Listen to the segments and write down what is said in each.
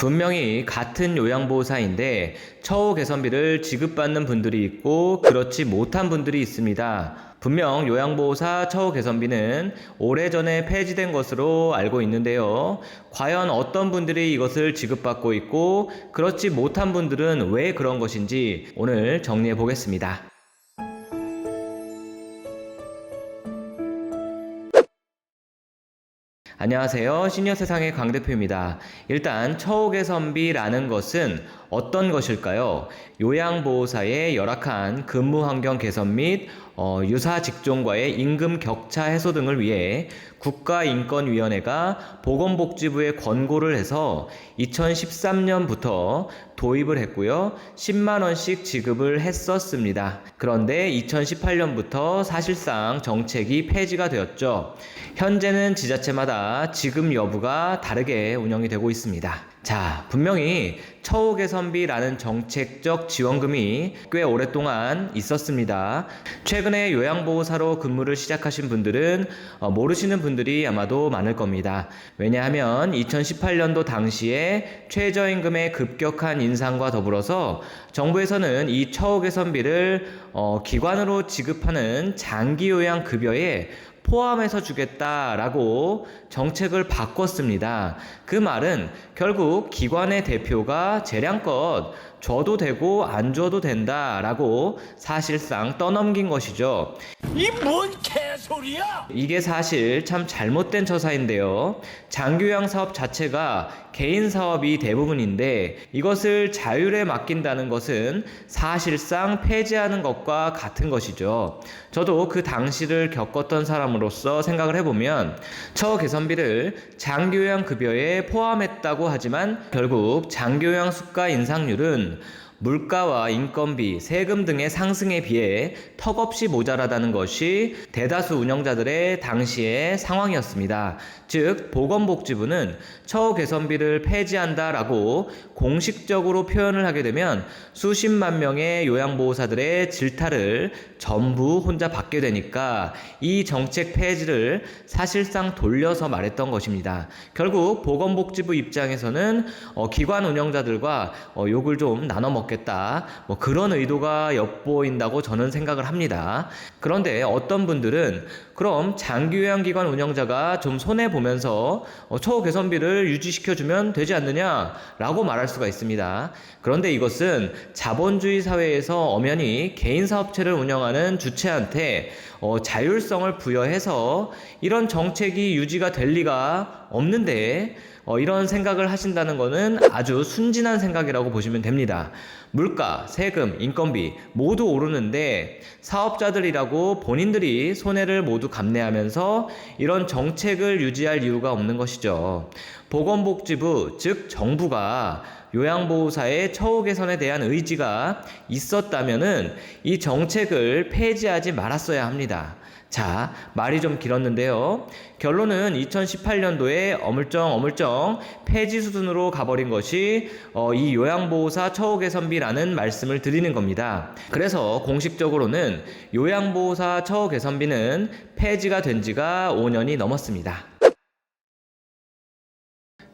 분명히 같은 요양보호사인데 처우 개선비를 지급받는 분들이 있고 그렇지 못한 분들이 있습니다. 분명 요양보호사 처우 개선비는 오래전에 폐지된 것으로 알고 있는데요. 과연 어떤 분들이 이것을 지급받고 있고 그렇지 못한 분들은 왜 그런 것인지 오늘 정리해 보겠습니다. 안녕하세요. 시니어세상의 강대표입니다. 일단 처우 개선비라는 것은 어떤 것일까요? 요양보호사의 열악한 근무 환경 개선 및 유사 직종과의 임금 격차 해소 등을 위해 국가인권위원회가 보건복지부에 권고를 해서 2013년부터 도입을 했고요. 10만 원씩 지급을 했었습니다. 그런데 2018년부터 사실상 정책이 폐지가 되었죠. 현재는 지자체마다 지급 여부가 다르게 운영이 되고 있습니다. 자, 분명히 처우 개선비라는 정책적 지원금이 꽤 오랫동안 있었습니다. 최근에 요양보호사로 근무를 시작하신 분들은 모르시는 분들이 아마도 많을 겁니다. 왜냐하면 2018년도 당시에 최저임금의 급격한 인상과 더불어서 정부에서는 이 처우 개선비를 기관으로 지급하는 장기요양급여에 포함해서 주겠다라고 정책을 바꿨습니다. 그 말은 결국 기관의 대표가 재량껏 줘도 되고 안 줘도 된다라고 사실상 떠넘긴 것이죠. 이 뭔 개소리야? 이게 사실 참 잘못된 처사인데요. 장기요양 사업 자체가 개인 사업이 대부분인데 이것을 자율에 맡긴다는 것은 사실상 폐지하는 것과 같은 것이죠. 저도 그 당시를 겪었던 사람으로서 생각을 해보면 처우 개선비를 장기요양 급여에 포함했다고 하지만 결국 장기요양 수가 인상률은 물가와 인건비, 세금 등의 상승에 비해 턱없이 모자라다는 것이 대다수 운영자들의 당시의 상황이었습니다. 즉, 보건복지부는 처우 개선비를 폐지한다라고 공식적으로 표현을 하게 되면 수십만 명의 요양보호사들의 질타를 전부 혼자 받게 되니까 이 정책 폐지를 사실상 돌려서 말했던 것입니다. 결국 보건복지부 입장에서는 기관 운영자들과 욕을 좀 나눠 먹겠다, 그런 의도가 엿보인다고 저는 생각을 합니다. 그런데 어떤 분들은 그럼 장기요양기관 운영자가 좀 손해보면서 처우 개선비를 유지시켜주면 되지 않느냐라고 말할 수가 있습니다. 그런데 이것은 자본주의 사회에서 엄연히 개인사업체를 운영하는 주체한테 자율성을 부여해서 이런 정책이 유지가 될 리가 없는데 이런 생각을 하신다는 것은 아주 순진한 생각이라고 보시면 됩니다. 물가, 세금, 인건비 모두 오르는데 사업자들이라고 본인들이 손해를 모두 감내하면서 이런 정책을 유지할 이유가 없는 것이죠. 보건복지부, 즉 정부가 요양보호사의 처우 개선에 대한 의지가 있었다면은 이 정책을 폐지하지 말았어야 합니다. 자, 말이 좀 길었는데요. 결론은 2018년도에 어물쩡 폐지 수준으로 가버린 것이 이 요양보호사 처우 개선비라는 말씀을 드리는 겁니다. 그래서 공식적으로는 요양보호사 처우 개선비는 폐지가 된 지가 5년이 넘었습니다.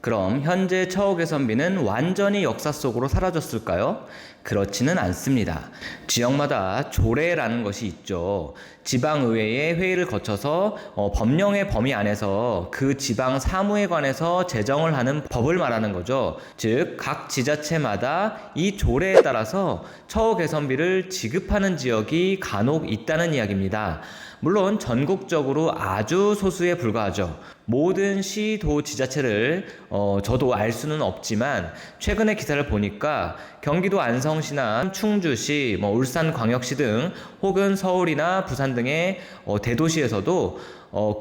그럼 현재 처우 개선비는 완전히 역사 속으로 사라졌을까요? 그렇지는 않습니다. 지역마다 조례라는 것이 있죠. 지방의회의 회의를 거쳐서 법령의 범위 안에서 그 지방 사무에 관해서 제정을 하는 법을 말하는 거죠. 즉, 각 지자체마다 이 조례에 따라서 처우 개선비를 지급하는 지역이 간혹 있다는 이야기입니다. 물론 전국적으로 아주 소수에 불과하죠. 모든 시, 도, 지자체를 저도 알 수는 없지만 최근에 기사를 보니까 경기도 안성시나 충주시, 울산광역시 등 혹은 서울이나 부산 등의 대도시에서도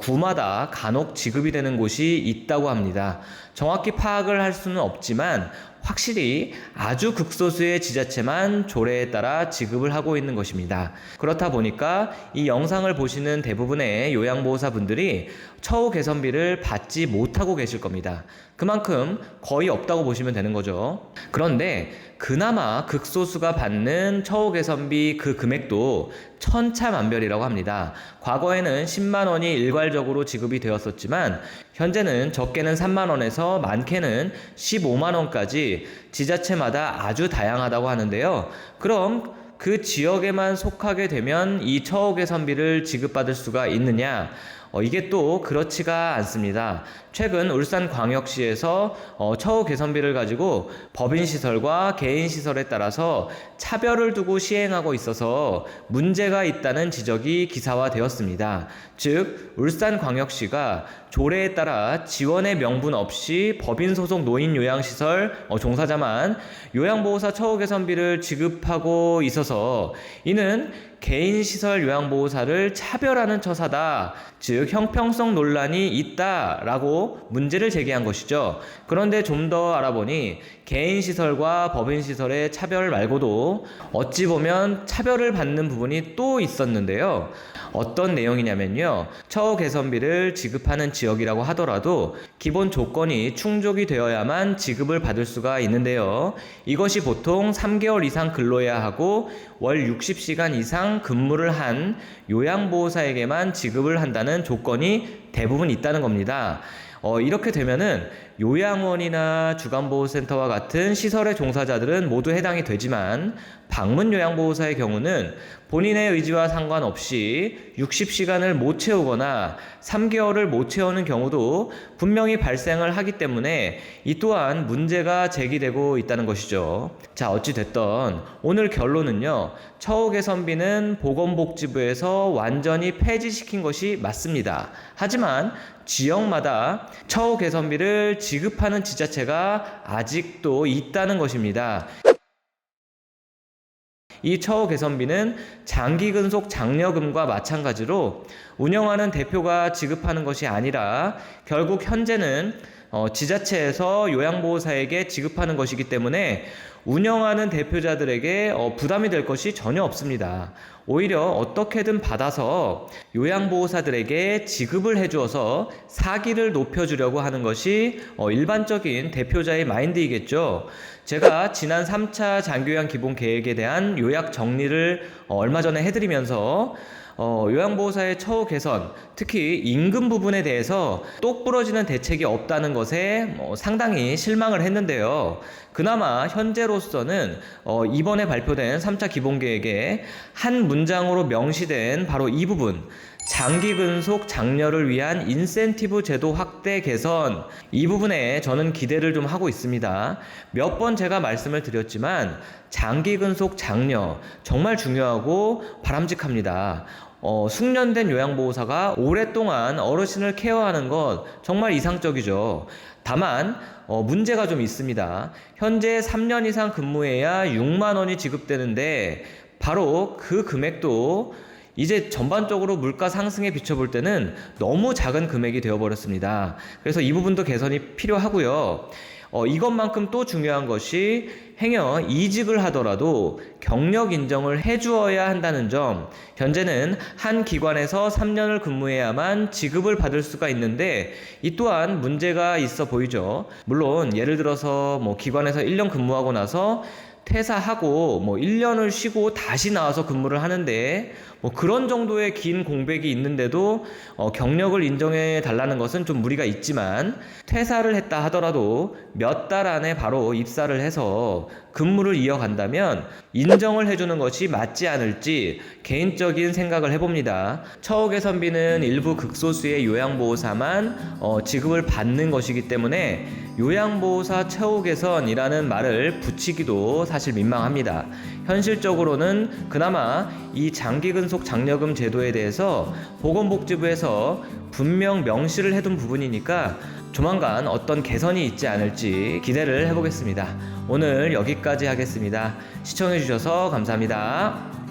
구마다 간혹 지급이 되는 곳이 있다고 합니다. 정확히 파악을 할 수는 없지만 확실히 아주 극소수의 지자체만 조례에 따라 지급을 하고 있는 것입니다. 그렇다 보니까 이 영상을 보시는 대부분의 요양보호사분들이 처우 개선비를 받지 못하고 계실 겁니다. 그만큼 거의 없다고 보시면 되는 거죠. 그런데 그나마 극소수가 받는 처우 개선비 그 금액도 천차만별이라고 합니다. 과거에는 10만 원이 일괄적으로 지급이 되었었지만 현재는 적게는 3만 원에서 많게는 15만 원까지 지자체마다 아주 다양하다고 하는데요. 그럼 그 지역에만 속하게 되면 이 처우 개선비를 지급받을 수가 있느냐? 이게 또 그렇지가 않습니다. 최근 울산광역시에서 처우 개선비를 가지고 법인시설과 개인시설에 따라서 차별을 두고 시행하고 있어서 문제가 있다는 지적이 기사화되었습니다. 즉 울산광역시가 조례에 따라 지원의 명분 없이 법인 소속 노인 요양시설 종사자만 요양보호사 처우 개선비를 지급하고 있어서 이는 개인시설 요양보호사를 차별하는 처사다. 즉 형평성 논란이 있다라고 문제를 제기한 것이죠. 그런데 좀 더 알아보니 개인시설과 법인시설의 차별 말고도 어찌 보면 차별을 받는 부분이 또 있었는데요. 어떤 내용이냐면요. 처우 개선비를 지급하는 지역이라고 하더라도 기본 조건이 충족이 되어야만 지급을 받을 수가 있는데요. 이것이 보통 3개월 이상 근로해야 하고 월 60시간 이상 근무를 한 요양보호사에게만 지급을 한다는 조건이 대부분 있다는 겁니다. 이렇게 되면은 요양원이나 주간보호센터와 같은 시설의 종사자들은 모두 해당이 되지만 방문요양보호사의 경우는 본인의 의지와 상관없이 60시간을 못 채우거나 3개월을 못 채우는 경우도 분명히 발생을 하기 때문에 이 또한 문제가 제기되고 있다는 것이죠. 자, 어찌됐든 오늘 결론은요. 처우 개선비는 보건복지부에서 완전히 폐지시킨 것이 맞습니다. 하지만 지역마다 처우 개선비를 지급하는 지자체가 아직도 있다는 것입니다. 이 처우 개선비는 장기 근속 장려금과 마찬가지로 운영하는 대표가 지급하는 것이 아니라 결국 현재는 지자체에서 요양보호사에게 지급하는 것이기 때문에 운영하는 대표자들에게 부담이 될 것이 전혀 없습니다. 오히려 어떻게든 받아서 요양보호사들에게 지급을 해주어서 사기를 높여주려고 하는 것이 일반적인 대표자의 마인드이겠죠. 제가 지난 3차 장교양 기본계획에 대한 요약 정리를 얼마 전에 해드리면서 요양보호사의 처우 개선, 특히 임금 부분에 대해서 똑 부러지는 대책이 없다는 것에 상당히 실망을 했는데요. 그나마 현재로서는 이번에 발표된 3차 기본계획에 한 문장으로 명시된 바로 이 부분, 장기 근속 장려를 위한 인센티브 제도 확대 개선, 이 부분에 저는 기대를 좀 하고 있습니다. 몇 번 제가 말씀을 드렸지만 장기 근속 장려 정말 중요하고 바람직합니다. 숙련된 요양보호사가 오랫동안 어르신을 케어하는 것 정말 이상적이죠. 다만 문제가 좀 있습니다. 현재 3년 이상 근무해야 6만 원이 지급되는데 바로 그 금액도 이제 전반적으로 물가 상승에 비춰볼 때는 너무 작은 금액이 되어버렸습니다. 그래서 이 부분도 개선이 필요하고요. 이것만큼 또 중요한 것이 행여 이직을 하더라도 경력 인정을 해주어야 한다는 점. 현재는 한 기관에서 3년을 근무해야만 지급을 받을 수가 있는데 이 또한 문제가 있어 보이죠. 물론 예를 들어서 기관에서 1년 근무하고 나서 퇴사하고 1년을 쉬고 다시 나와서 근무를 하는데 그런 정도의 긴 공백이 있는데도 경력을 인정해 달라는 것은 좀 무리가 있지만 퇴사를 했다 하더라도 몇 달 안에 바로 입사를 해서 근무를 이어간다면 인정을 해주는 것이 맞지 않을지 개인적인 생각을 해봅니다. 처우 개선비는 일부 극소수의 요양보호사만 지급을 받는 것이기 때문에 요양보호사 처우 개선이라는 말을 붙이기도 사실 민망합니다. 현실적으로는 그나마 이 장기 근속 장려금 제도에 대해서 보건복지부에서 분명 명시를 해둔 부분이니까 조만간 어떤 개선이 있지 않을지 기대를 해보겠습니다. 오늘 여기까지 하겠습니다. 시청해주셔서 감사합니다.